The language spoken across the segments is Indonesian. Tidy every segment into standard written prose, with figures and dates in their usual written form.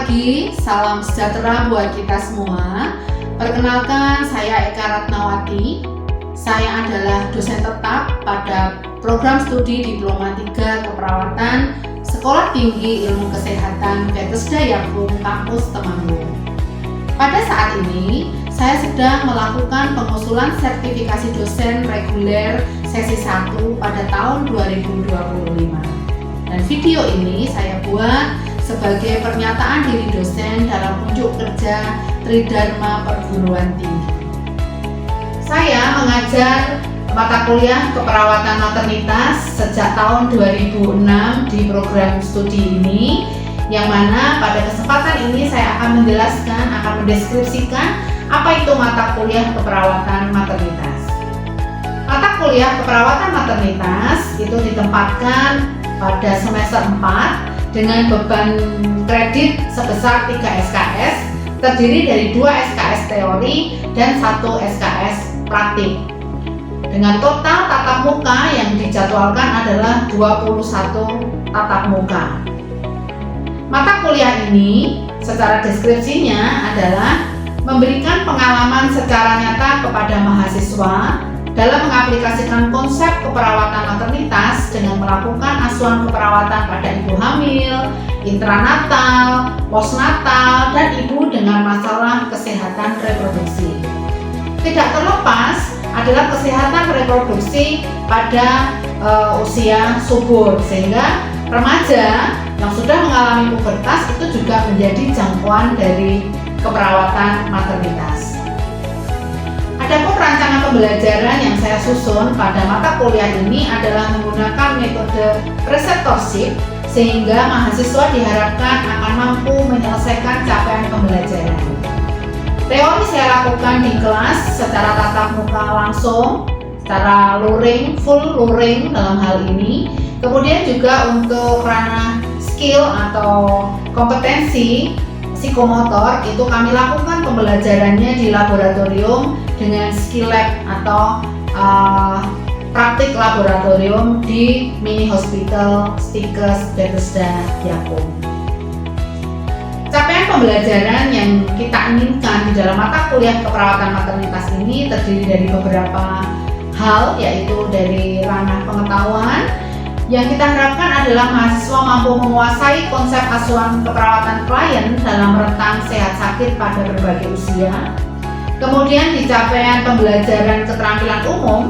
pagi, salam sejahtera buat kita semua. Perkenalkan, saya Eka Ratnawati. Saya adalah dosen tetap pada program studi Diploma 3 Keperawatan Sekolah Tinggi Ilmu Kesehatan Bethesda Yakum, Kampus Temanggung. Pada saat ini, saya sedang melakukan pengusulan sertifikasi dosen reguler sesi 1 pada tahun 2025. Dan video ini saya buat sebagai pernyataan diri dosen dalam unjuk kerja Tridharma Perguruan Tinggi. Saya mengajar mata kuliah keperawatan maternitas sejak tahun 2006 di program studi ini, yang mana pada kesempatan ini saya akan mendeskripsikan apa itu mata kuliah keperawatan maternitas. Mata kuliah keperawatan maternitas itu ditempatkan pada semester 4 dengan beban kredit sebesar 3 SKS, terdiri dari 2 SKS teori dan 1 SKS praktik. Dengan total tatap muka yang dijadwalkan adalah 21 tatap muka. Mata kuliah ini secara deskripsinya adalah memberikan pengalaman secara nyata kepada mahasiswa dalam mengaplikasikan konsep keperawatan maternitas dengan melakukan asuhan keperawatan pada ibu hamil, intranatal, postnatal, dan ibu dengan masalah kesehatan reproduksi. Tidak terlepas adalah kesehatan reproduksi pada usia subur, sehingga remaja yang sudah mengalami pubertas itu juga menjadi jangkauan dari keperawatan maternitas. Adapun rancangan pembelajaran yang saya susun pada mata kuliah ini adalah menggunakan metode preceptorship, sehingga mahasiswa diharapkan akan mampu menyelesaikan capaian pembelajaran. Teori saya lakukan di kelas secara tatap muka langsung, secara luring, full luring dalam hal ini. Kemudian juga untuk ranah skill atau kompetensi psikomotor itu kami lakukan pembelajarannya di laboratorium dengan skill lab atau praktik laboratorium di mini hospital Stikes Bethesda Yakum. Capaian pembelajaran yang kita inginkan di dalam mata kuliah keperawatan maternitas ini terdiri dari beberapa hal, yaitu dari ranah pengetahuan. Yang kita harapkan adalah mahasiswa mampu menguasai konsep asuhan keperawatan klien dalam rentang sehat sakit pada berbagai usia. Kemudian di capaian pembelajaran keterampilan umum,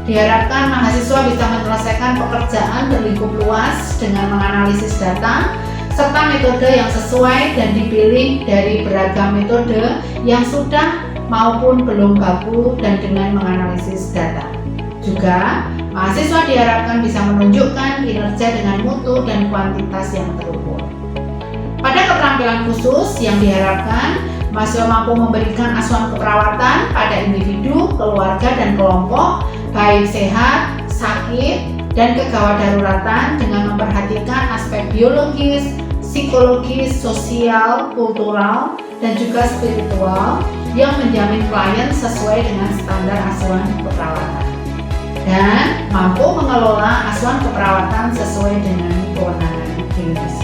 diharapkan mahasiswa bisa menyelesaikan pekerjaan berlingkup luas dengan menganalisis data, serta metode yang sesuai dan dipilih dari beragam metode yang sudah maupun belum baku dan dengan menganalisis data. Juga, mahasiswa diharapkan bisa menunjukkan kinerja dengan mutu dan kuantitas yang terukur. Pada keterampilan khusus yang diharapkan, mahasiswa mampu memberikan asuhan keperawatan pada individu, keluarga, dan kelompok, baik sehat, sakit, dan kegawat daruratan dengan memperhatikan aspek biologis, psikologis, sosial, kultural, dan juga spiritual yang menjamin klien sesuai dengan standar asuhan keperawatan. Dan mampu mengelola asuhan keperawatan sesuai dengan kewenangan klinis.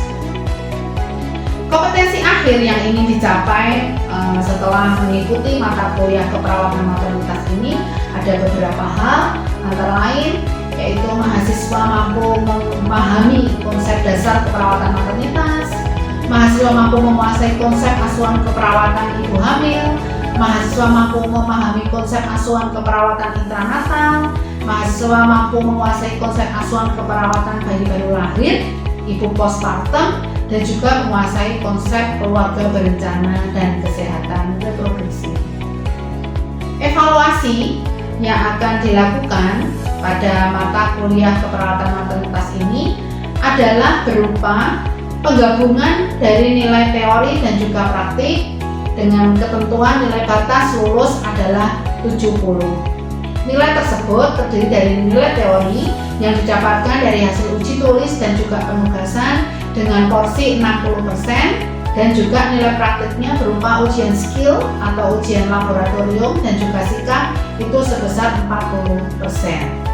Kompetensi akhir yang ingin dicapai setelah mengikuti mata kuliah keperawatan maternitas ini ada beberapa hal, antara lain yaitu mahasiswa mampu memahami konsep dasar keperawatan maternitas, mahasiswa mampu menguasai konsep asuhan keperawatan ibu hamil, mahasiswa mampu memahami konsep asuhan keperawatan intranatal, mahasiswa mampu menguasai konsep asuhan keperawatan bayi baru lahir, ibu postpartum, dan juga menguasai konsep keluarga berencana dan kesehatan reproduksi. Evaluasi yang akan dilakukan pada mata kuliah keperawatan maternitas ini adalah berupa penggabungan dari nilai teori dan juga praktik dengan ketentuan nilai batas lulus adalah 70. Nilai tersebut terdiri dari nilai teori yang didapatkan dari hasil uji tulis dan juga penugasan dengan porsi 60%, dan juga nilai praktiknya berupa ujian skill atau ujian laboratorium dan juga sikap itu sebesar 40%.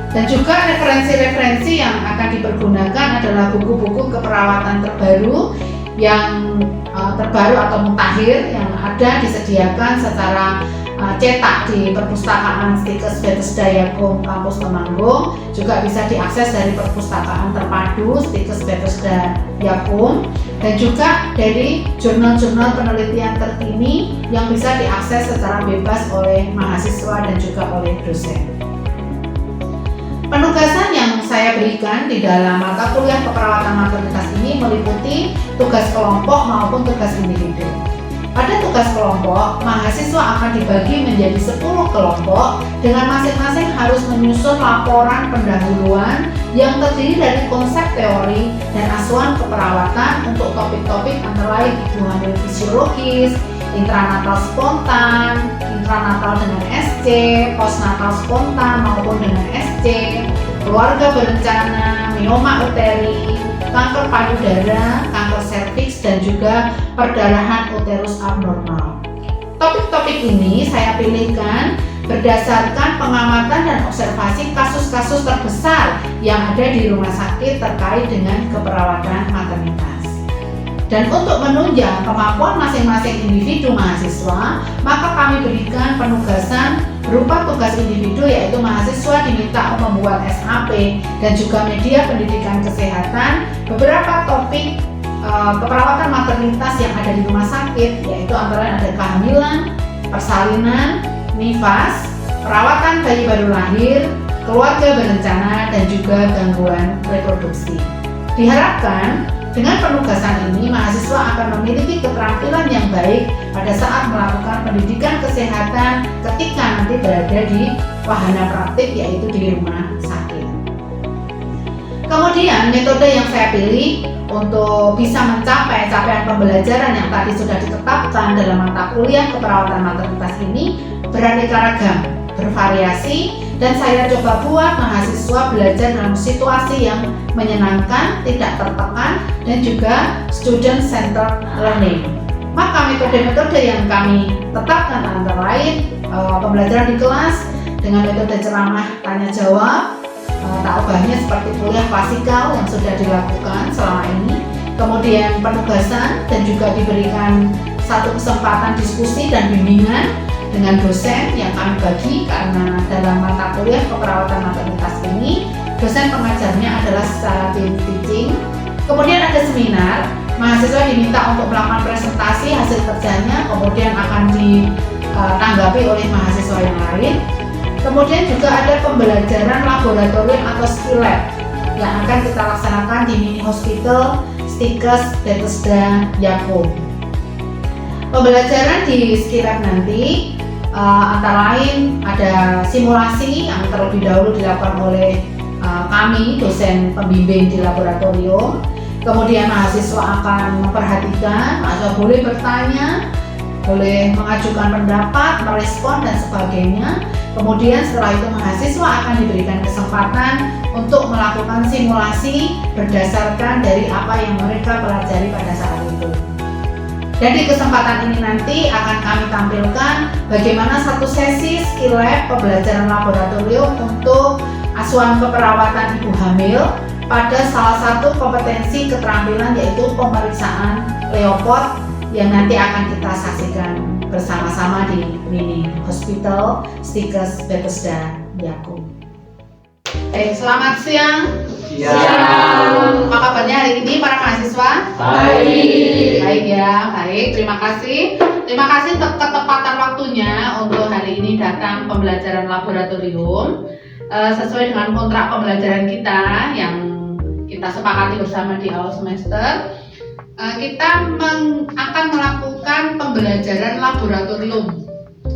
Dan juga referensi-referensi yang akan dipergunakan adalah buku-buku keperawatan terbaru yang terbaru atau mutakhir yang ada disediakan secara cetak di perpustakaan Stikes Bethesda Yakum Kampus Temanggung, juga bisa diakses dari perpustakaan terpadu Stikes Bethesda Yakum, dan juga dari jurnal-jurnal penelitian terkini yang bisa diakses secara bebas oleh mahasiswa dan juga oleh dosen. Penugasan yang saya berikan di dalam mata kuliah keperawatan maternitas ini meliputi tugas kelompok maupun tugas individu. Pada tugas kelompok, mahasiswa akan dibagi menjadi 10 kelompok dengan masing-masing harus menyusun laporan pendahuluan yang terdiri dari konsep teori dan asuhan keperawatan untuk topik-topik antara lain ibu hamil fisiologis, intranatal spontan, intranatal dengan SC, postnatal spontan maupun dengan SC, keluarga berencana, mioma uteri, kanker payudara, kanker serviks, dan juga perdarahan uterus abnormal. Topik-topik ini saya pilihkan berdasarkan pengamatan dan observasi kasus-kasus terbesar yang ada di rumah sakit terkait dengan keperawatan maternitas. Dan untuk menunjang kemampuan masing-masing individu mahasiswa, maka kami berikan penugasan berupa tugas individu, yaitu mahasiswa diminta membuat SAP dan juga media pendidikan kesehatan beberapa topik keperawatan maternitas yang ada di rumah sakit, yaitu antara lain ada kehamilan, persalinan, nifas, perawatan bayi baru lahir, keluarga berencana, dan juga gangguan reproduksi. Diharapkan dengan penugasan ini, mahasiswa akan memiliki keterampilan yang baik pada saat melakukan pendidikan kesehatan ketika nanti berada di wahana praktik, yaitu di rumah sakit. Kemudian metode yang saya pilih untuk bisa mencapai capaian pembelajaran yang tadi sudah ditetapkan dalam mata kuliah keperawatan maternitas ini beraneka ragam, bervariasi, dan saya coba buat mahasiswa belajar dalam situasi yang menyenangkan, tidak tertekan, dan juga student centered learning. Maka metode-metode yang kami tetapkan antara lain pembelajaran di kelas dengan metode ceramah tanya jawab, tak ubahnya seperti kuliah klasikal yang sudah dilakukan selama ini, kemudian penugasan dan juga diberikan satu kesempatan diskusi dan bimbingan dengan dosen yang kami bagi, karena dalam mata kuliah keperawatan maternitas ini dosen pengajarnya adalah secara team teaching. Kemudian ada seminar, mahasiswa diminta untuk melakukan presentasi hasil kerjanya, kemudian akan ditanggapi oleh mahasiswa yang lain. Kemudian juga ada pembelajaran laboratorium atau skill lab yang akan kita laksanakan di mini hospital Stikes Bethesda Yakum. Pembelajaran di skill lab nanti antara lain ada simulasi yang terlebih dahulu dilakukan oleh kami, dosen pembimbing di laboratorium. Kemudian mahasiswa akan memperhatikan, mahasiswa boleh bertanya, boleh mengajukan pendapat, merespon, dan sebagainya. Kemudian setelah itu mahasiswa akan diberikan kesempatan untuk melakukan simulasi berdasarkan dari apa yang mereka pelajari pada saat itu. Dan di kesempatan ini nanti akan kami tampilkan bagaimana satu sesi skill lab pembelajaran laboratorium untuk asuhan keperawatan ibu hamil pada salah satu kompetensi keterampilan, yaitu pemeriksaan Leopard yang nanti akan kita saksikan bersama-sama di mini hospital Stikes Bethesda Yakum. Selamat siang. Siang. Apa kabarnya hari ini para mahasiswa? Baik. Baik ya, baik. Terima kasih. Terima kasih untuk ketepatan waktunya untuk hari ini datang pembelajaran laboratorium sesuai dengan kontrak pembelajaran kita yang kita sepakati bersama di awal semester. Kita akan melakukan pembelajaran laboratorium,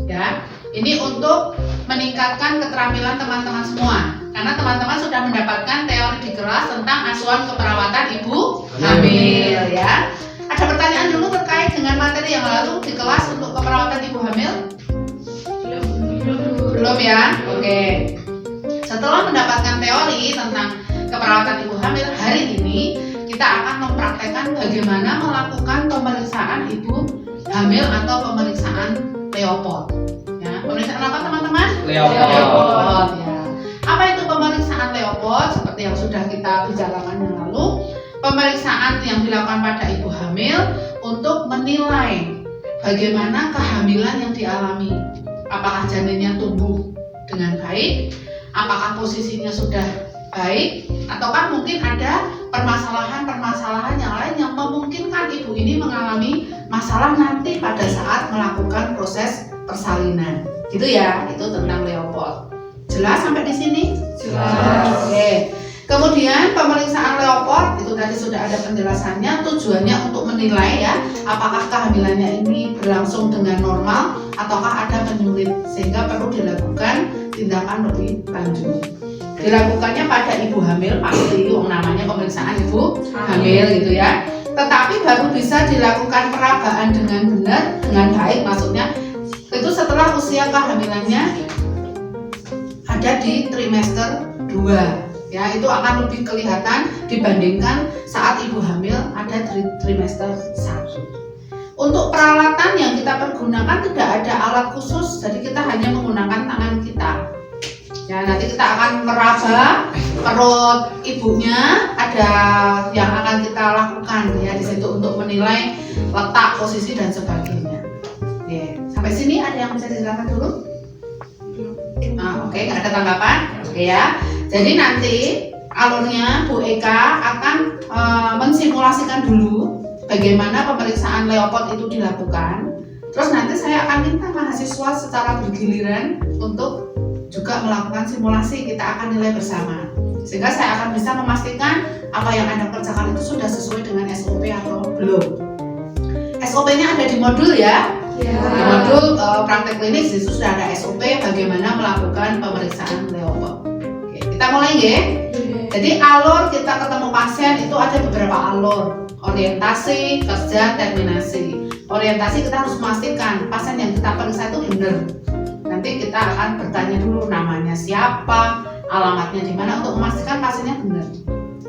ya. Ini untuk meningkatkan keterampilan teman-teman semua, karena teman-teman sudah mendapatkan teori di kelas tentang asuhan keperawatan ibu hamil, ya. Ada pertanyaan dulu terkait dengan materi yang lalu di kelas untuk keperawatan ibu hamil? Belum ya? Oke. Setelah mendapatkan teori tentang keperawatan ibu hamil, hari ini kita akan mempraktekkan bagaimana melakukan pemeriksaan ibu hamil atau pemeriksaan Leopard. Ya, pemeriksaan apa teman-teman? Leopard. Ya. Apa itu pemeriksaan Leopard? Seperti yang sudah kita bicarakan yang lalu, pemeriksaan yang dilakukan pada ibu hamil untuk menilai bagaimana kehamilan yang dialami. Apakah janinnya tumbuh dengan baik, apakah posisinya sudah baik, ataukah mungkin ada permasalahan-permasalahan yang lain yang memungkinkan ibu ini mengalami masalah nanti pada saat melakukan proses persalinan. Gitu ya, itu tentang Leopold. Jelas sampai di sini? Jelas. Oke. Kemudian pemeriksaan Leopold itu tadi sudah ada penjelasannya, tujuannya untuk menilai ya apakah kehamilannya ini berlangsung dengan normal ataukah ada penyulit, sehingga perlu dilakukan tindakan lebih lanjut. Dilakukannya pada ibu hamil pasti, namanya pemeriksaan ibu hamil gitu ya. Tetapi baru bisa dilakukan perabaan dengan benar, dengan baik maksudnya itu setelah usia kehamilannya ada di trimester 2. Ya, itu akan lebih kelihatan dibandingkan saat ibu hamil ada di trimester 1. Untuk peralatan yang kita pergunakan tidak ada alat khusus, jadi kita hanya menggunakan tangan kita. Ya, nanti kita akan meraba perut ibunya, ada yang akan kita lakukan ya di situ untuk menilai letak, posisi dan sebagainya. Oke, sampai sini ada yang bisa dijelaskan dulu? Oke, nggak ada tanggapan? Oke ya. Jadi nanti alurnya Bu Eka akan mensimulasikan dulu bagaimana pemeriksaan Leopold itu dilakukan. Terus nanti saya akan minta mahasiswa secara bergiliran untuk juga melakukan simulasi, kita akan nilai bersama. Sehingga saya akan bisa memastikan apa yang Anda kerjakan itu sudah sesuai dengan SOP atau belum. SOP-nya ada di modul ya. Ya. Di modul praktek klinis itu sudah ada SOP bagaimana melakukan pemeriksaan Leopold. Oke, kita mulai ya. Jadi alur kita ketemu pasien itu ada beberapa alur. Orientasi, kerja, terminasi. Orientasi kita harus memastikan pasien yang kita periksa itu benar. Nanti kita akan bertanya dulu namanya siapa, alamatnya di mana untuk memastikan pasiennya benar.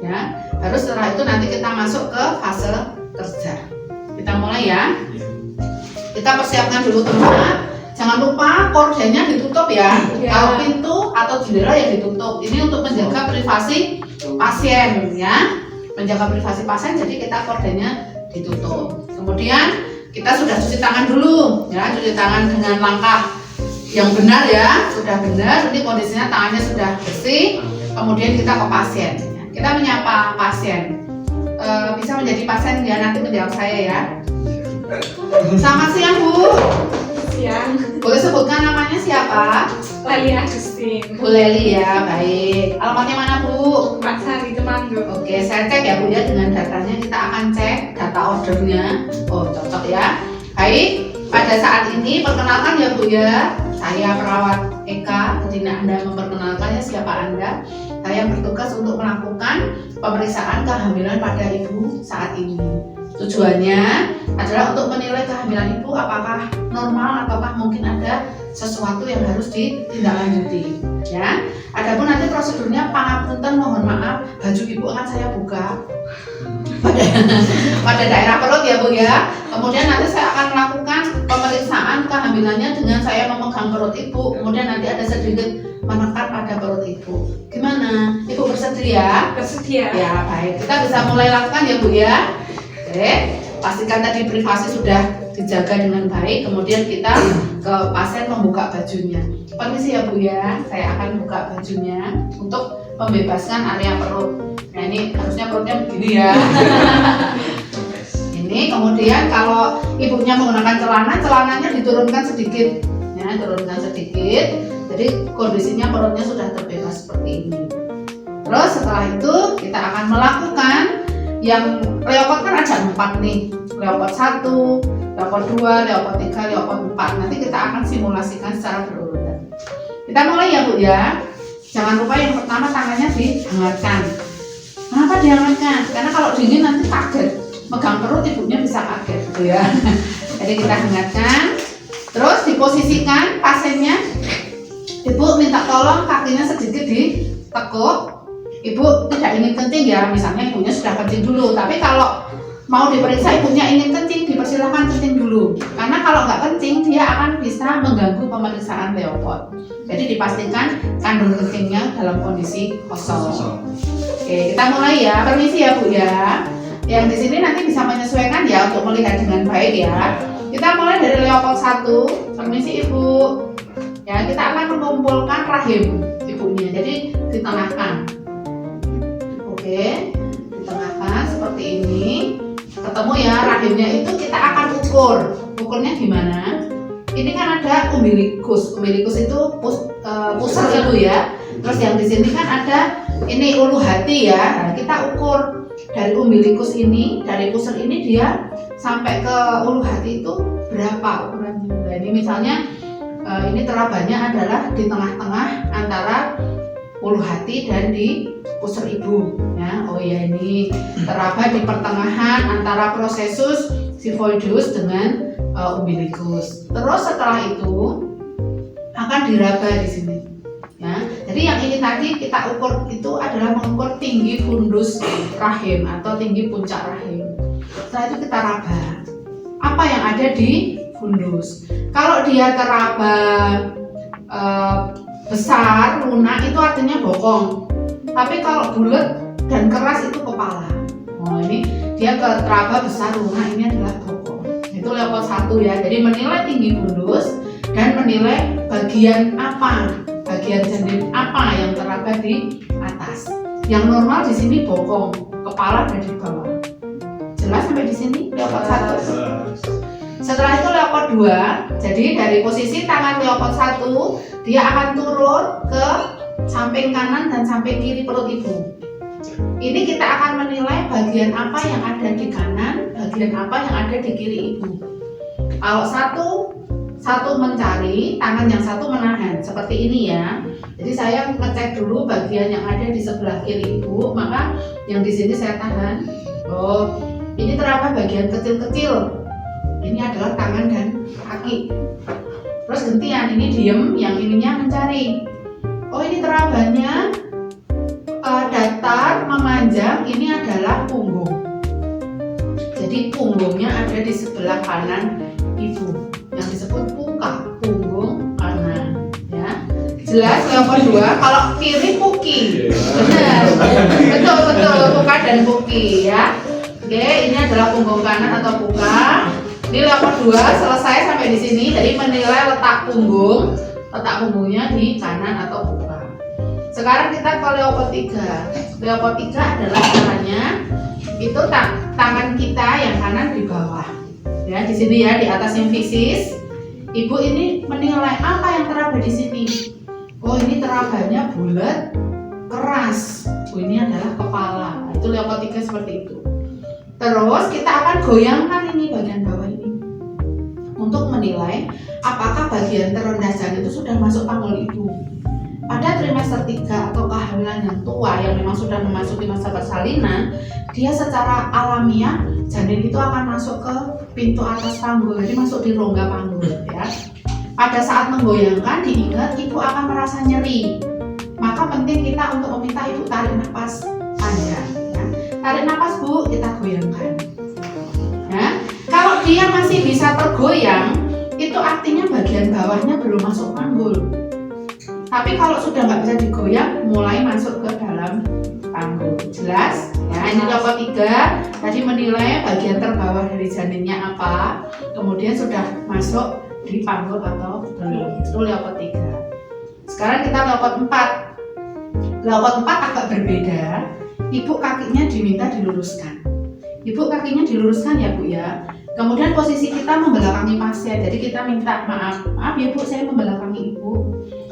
Ya. Baru setelah itu nanti kita masuk ke fase kerja. Kita mulai ya. Kita persiapkan dulu tempat. Jangan lupa kordennya ditutup ya. Kalau pintu atau jendela yang ditutup. Ini untuk menjaga privasi pasien ya. Menjaga privasi pasien, jadi kita kordennya ditutup. Kemudian kita sudah cuci tangan dulu ya, cuci tangan dengan langkah yang benar ya, sudah benar. Ini kondisinya tangannya sudah bersih. Kemudian kita ke pasien. Kita menyapa pasien. Bisa menjadi pasien ya, nanti menjawab saya ya. Selamat siang Bu. Siang. Boleh sebutkan namanya siapa? Leli Agustin. Bu Leli ya, baik. Alamatnya mana Bu? Mbak Sari Temanggung. Oke, saya cek ya Bu ya, dengan datanya kita akan cek data ordernya. Oh, cocok ya. Baik, pada saat ini perkenalkan ya Bu ya. Saya perawat Eka, jadi Anda memperkenalkan ya siapa Anda. Saya bertugas untuk melakukan pemeriksaan kehamilan pada ibu saat ini. Tujuannya adalah untuk menilai kehamilan ibu apakah normal ataukah mungkin ada sesuatu yang harus ditindaklanjuti. Ya. Adapun nanti prosedurnya pangapunten, mohon maaf, baju ibu akan saya buka pada daerah perut ya Bu ya. Kemudian nanti saya akan melakukan pemeriksaan kehamilannya dengan saya memegang perut ibu. Kemudian nanti ada sedikit menekan pada perut ibu. Gimana? Ibu bersedia? Bersedia. Ya baik, kita bisa mulai lakukan ya Bu ya. Oke, pastikan tadi privasi sudah dijaga dengan baik. Kemudian kita ke pasien membuka bajunya. Permisi ya Bu ya, saya akan buka bajunya untuk membebaskan area perut. Nah ini harusnya perutnya begini ya. Ini kemudian kalau ibunya menggunakan celana, celananya diturunkan sedikit. Ya, turunkan sedikit. Jadi kondisinya perutnya sudah terbebas seperti ini. Terus setelah itu kita akan melakukan yang Leopold kan ada 4 nih. Leopold 1, Leopold 2, Leopold 3, Leopold 4. Nanti kita akan simulasikan secara berurutan. Kita mulai ya Bu ya. Jangan lupa yang pertama tangannya dihangatkan. Kenapa dihangatkan? Karena kalau dingin nanti kaget. Megang perut ibunya bisa kaget gitu ya. Jadi kita hangatkan. Terus diposisikan pasiennya. Ibu minta tolong kakinya sedikit ditekuk. Ibu tidak ingin kencing ya, misalnya ibunya sudah kencing dulu. Tapi kalau mau diperiksa ibunya ingin kencing, dipersilahkan kencing dulu. Karena kalau nggak kencing, dia akan bisa mengganggu pemeriksaan Leopold. Jadi dipastikan kandung kencingnya dalam kondisi kosong. Oke, kita mulai ya. Permisi ya Bu ya. Yang di sini nanti bisa menyesuaikan ya untuk melihat dengan baik ya. Kita mulai dari Leopold 1. Permisi Ibu. Ya, kita akan mengumpulkan rahim ibunya. Jadi ditengahkan. Oke, ditengahkan seperti ini. Ketemu ya rahimnya itu kita akan ukur. Ukurnya gimana? Ini kan ada umbilikus. Umbilikus itu pusar ibu ya. Terus yang di sini kan ada ini ulu hati ya. Nah, kita ukur dari umbilikus ini, dari pusar ini dia sampai ke ulu hati itu berapa ukurannya. Nah, ini misalnya ini terabanya adalah di tengah-tengah antara ulu hati dan di pusar ibu ya. Oh ya, ini teraba di pertengahan antara prosesus xiphoideus dengan umbilikus. Terus setelah itu akan diraba di sini ya. Jadi yang ini tadi kita ukur itu adalah mengukur tinggi fundus rahim atau tinggi puncak rahim. Setelah itu kita raba apa yang ada di fundus. Kalau dia teraba besar, lunak, itu artinya bokong. Tapi kalau bulat dan keras itu kepala. Oh, ini dia teraba besar, lunak, ini adalah bokong. Itu Leopold 1 ya. Jadi menilai tinggi fundus dan menilai bagian apa, bagian janin apa yang teraba di atas. Yang normal di sini bokong, kepala dan di bawah. Jelas sampai di sini Leopold 1. Setelah itu Leopold 2. Jadi dari posisi tangan Leopold 1 dia akan turun ke samping kanan dan samping kiri perut ibu. Ini kita akan menilai bagian apa yang ada di kanan, bagian apa yang ada di kiri ibu. Kalau satu mencari, tangan yang satu menahan, seperti ini ya. Jadi saya ngecek dulu bagian yang ada di sebelah kiri ibu, maka yang di sini saya tahan. Oh, ini teraba bagian kecil-kecil. Ini adalah tangan dan kaki. Terus gantian, ini diem, yang ininya mencari. Oh, ini terabanya datar, memanjang, ini adalah punggung. Jadi punggungnya ada di sebelah kanan ibu, yang disebut puka, punggung kanan. Ya, jelas Leopold 2. Kalau kiri puki, benar, betul, puka dan puki ya. Oke, ini adalah punggung kanan atau puka. Ini Leopold 2 selesai sampai di sini. Jadi menilai letak punggungnya di kanan atau puka. Sekarang kita ke Leopold 3. Leopold 3 adalah caranya itu tangan kita yang kanan di bawah. Ya, di sini ya, di atas simfisis. Ibu ini menilai apa yang teraba di sini. Oh, ini terabanya bulat, keras. Oh, ini adalah kepala. Itu Leopold 3 seperti itu. Terus kita akan goyangkan ini bagian bawah ini untuk menilai apakah bagian terendah janin itu sudah masuk panggul ibu. Pada trimester 3 atau kehamilan yang tua yang memang sudah memasuki masa persalinan, dia secara alamiah janin itu akan masuk ke pintu atas panggul, jadi masuk di rongga panggul ya. Pada saat menggoyangkan diingat ibu akan merasa nyeri. Maka penting kita untuk meminta ibu tarik nafas panjang ya. Tarik nafas Bu, kita goyangkan. Ya. Kalau dia masih bisa tergoyang, itu artinya bagian bawahnya belum masuk panggul. Tapi kalau sudah nggak bisa digoyang, mulai masuk ke dalam panggul. Jelas? Ya, ini Leopold 3 tadi menilai bagian terbawah dari janinnya apa, kemudian sudah masuk di panggul atau belum. Itu Leopold 3. Sekarang kita Leopold 4. Leopold 4 agak berbeda. Ibu kakinya diminta diluruskan. Ibu kakinya diluruskan ya Bu ya. Kemudian posisi kita membelakangi pasien. Jadi kita minta maaf ya Bu, saya membelakangi Ibu.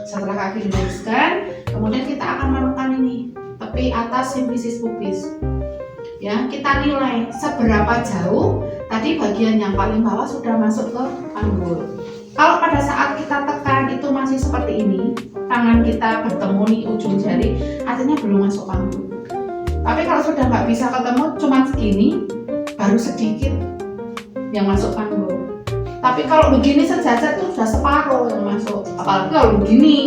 Setelah kaki diluruskan, kemudian kita akan menekan ini tepi atas simfisis pubis. Ya, kita nilai seberapa jauh tadi bagian yang paling bawah sudah masuk ke panggul. Kalau pada saat kita tekan itu masih seperti ini, tangan kita bertemu nih ujung jari, artinya belum masuk panggul. Tapi kalau sudah nggak bisa ketemu, cuma segini, baru sedikit yang masuk panggul. Tapi kalau begini sejajar tuh sudah separuh yang masuk. Apalagi kalau begini,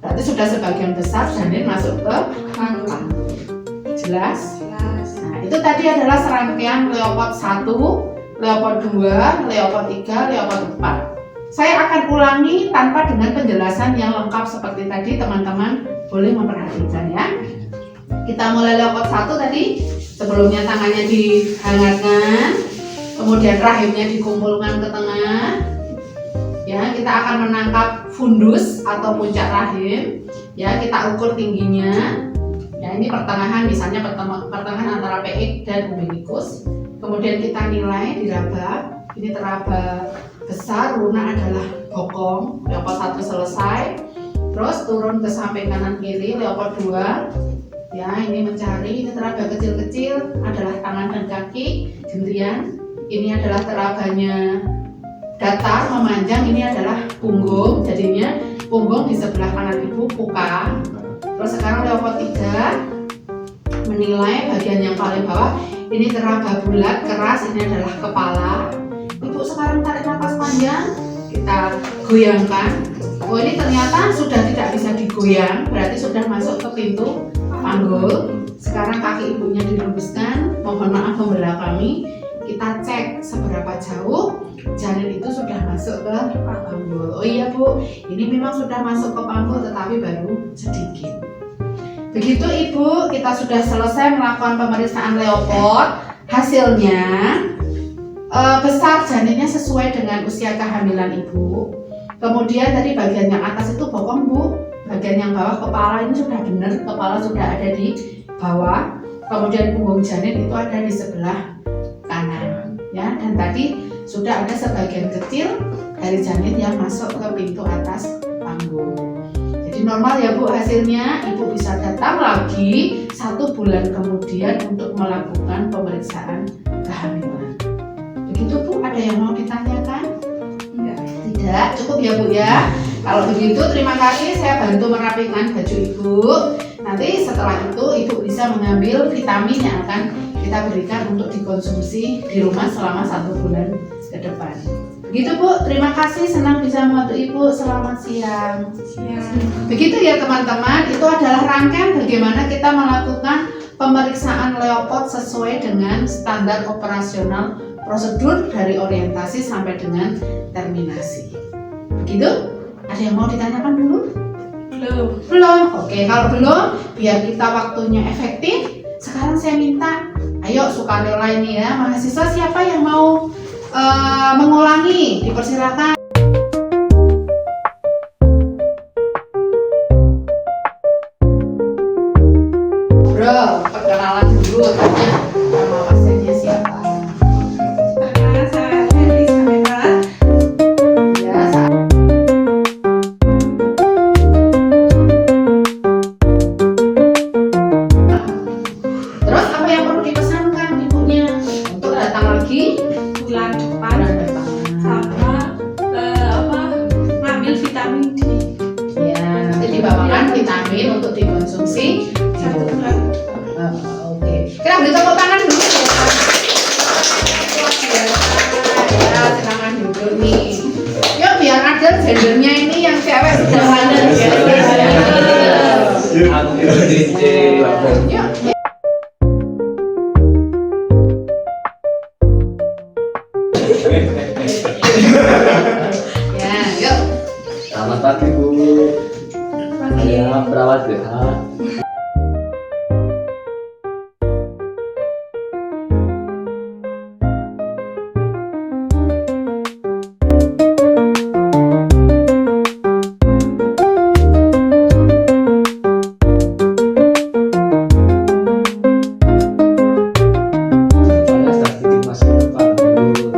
berarti sudah sebagian besar janin masuk ke panggul. Jelas? Jelas. Nah, Itu tadi adalah serangkaian Leopard 1, Leopard 2, Leopard 3, Leopard 4. Saya akan ulangi tanpa dengan penjelasan yang lengkap seperti tadi, teman-teman boleh memperhatikan ya. Kita mulai Leopard 1 tadi. Sebelumnya tangannya dihangatkan, kemudian rahimnya dikumpulkan ke tengah. Ya, kita akan menangkap fundus atau puncak rahim. Ya, kita ukur tingginya. Ya, ini pertengahan, misalnya pertengahan antara PX dan umbilikus. Kemudian kita nilai diraba. Ini teraba besar, lunak adalah bokong. Leopard 1 selesai. Terus turun ke samping kanan kiri, Leopard 2. Ya, ini mencari, ini teraba kecil-kecil adalah tangan dan kaki, gentian. Ini adalah terabanya datar, memanjang, ini adalah punggung. Jadinya punggung di sebelah kanan ibu, puka. Terus sekarang Leopard 3 menilai bagian yang paling bawah. Ini teraba bulat, keras, ini adalah kepala. Ibu sekarang tarik nafas panjang, kita goyangkan. Oh, ini ternyata sudah tidak bisa digoyang, berarti sudah masuk ke pintu panggul. Sekarang kaki ibunya diluruskan, mohon maaf membelakangi. Kita cek seberapa jauh janin itu sudah masuk ke panggul. Oh iya Bu, ini memang sudah masuk ke panggul tetapi baru sedikit. Begitu Ibu, kita sudah selesai melakukan pemeriksaan Leopard. Hasilnya besar janinnya sesuai dengan usia kehamilan Ibu. Kemudian tadi bagian yang atas itu bokong Bu. Bagian yang bawah kepala ini sudah benar, kepala sudah ada di bawah. Kemudian punggung janin itu ada di sebelah kanan, ya. Dan tadi sudah ada sebagian kecil dari janin yang masuk ke pintu atas panggul. Jadi normal ya Bu hasilnya. Ibu bisa datang lagi 1 bulan kemudian untuk melakukan pemeriksaan kehamilan. Begitu Bu, ada yang mau ditanyakan? Enggak. Tidak, cukup ya Bu ya. Kalau begitu terima kasih, saya bantu merapikan baju Ibu. Nanti setelah itu Ibu bisa mengambil vitamin yang akan kita berikan untuk dikonsumsi di rumah selama 1 bulan ke depan. Begitu Bu, terima kasih, senang bisa membantu Ibu. Selamat siang. Begitu ya teman-teman, itu adalah rangkaian bagaimana kita melakukan pemeriksaan Leopard sesuai dengan standar operasional prosedur dari orientasi sampai dengan terminasi. Begitu? Ada yang mau ditanyakan dulu? Belum. Belum? Oke, kalau belum, biar kita waktunya efektif, sekarang saya minta, ayo sukarela ini ya, mahasiswa siapa yang mau mengulangi, dipersilakan. Bro, perkenalan dulu, tanya nama pasiennya siapa? Perkenalkan saya Feli Samira. Ya, saat terus apa yang perlu dipesankan ibunya untuk datang lagi Bulan depan bulan depan? sama ngambil vitamin D Ya, nanti dibawakan vitamin untuk dikonsumsi di 1 rumah. bulan. Oke, kita beri tepuk tangan dulu ya. Ya, silakan duduk nih. Yuk biar adil gendernya ini yang cewek sudah ada. Yuk. Ya, yuk. Selamat pagi Bu. Saya perawat BH. Saya sedikit masuk ke panggul.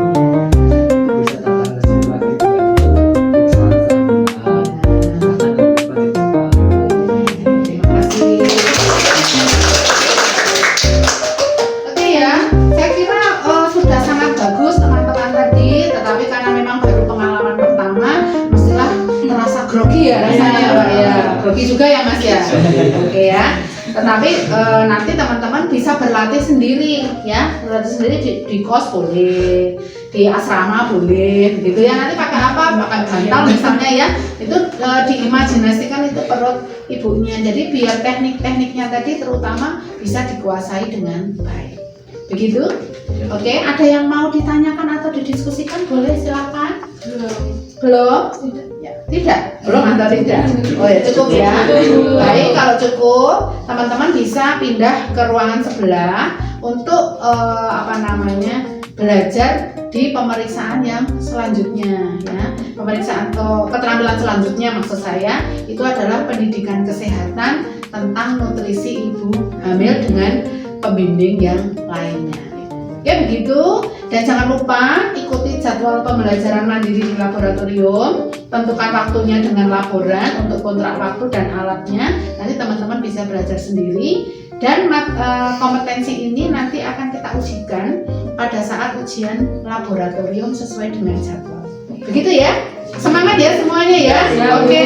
Bisa datang ke sini lagi Terima kasih. Oke ya, saya kira sudah sangat bagus teman-teman tadi. Tetapi karena memang baru pengalaman pertama, mestilah merasa grogi ya rasanya ya Pak ya. Grogi juga ya Mas ya. Oke ya. Tetapi nanti teman-teman bisa berlatih sendiri ya, berlatih sendiri di kos boleh, di asrama boleh, gitu ya. Nanti pakai apa? Pakai bantal misalnya ya. Itu diimajinasikan itu perut ibunya. Jadi biar teknik-tekniknya tadi terutama bisa dikuasai dengan baik. Begitu? Oke, ada yang mau ditanyakan atau didiskusikan? Boleh, silakan. Belum? Ya, tidak? Belum atau tidak? Oh ya, cukup ya. Baik, kalau cukup, teman-teman bisa pindah ke ruangan sebelah untuk belajar di pemeriksaan yang selanjutnya ya. Pemeriksaan atau keterampilan selanjutnya maksud saya itu adalah pendidikan kesehatan tentang nutrisi ibu hamil dengan pembimbing yang lainnya. Ya begitu, dan jangan lupa ikuti jadwal pembelajaran mandiri di laboratorium. Tentukan waktunya dengan laporan untuk kontrak waktu dan alatnya. Nanti teman-teman bisa belajar sendiri. Dan kompetensi ini nanti akan kita ujikan pada saat ujian laboratorium sesuai dengan jadwal. Begitu ya? Semangat ya semuanya ya. Oke,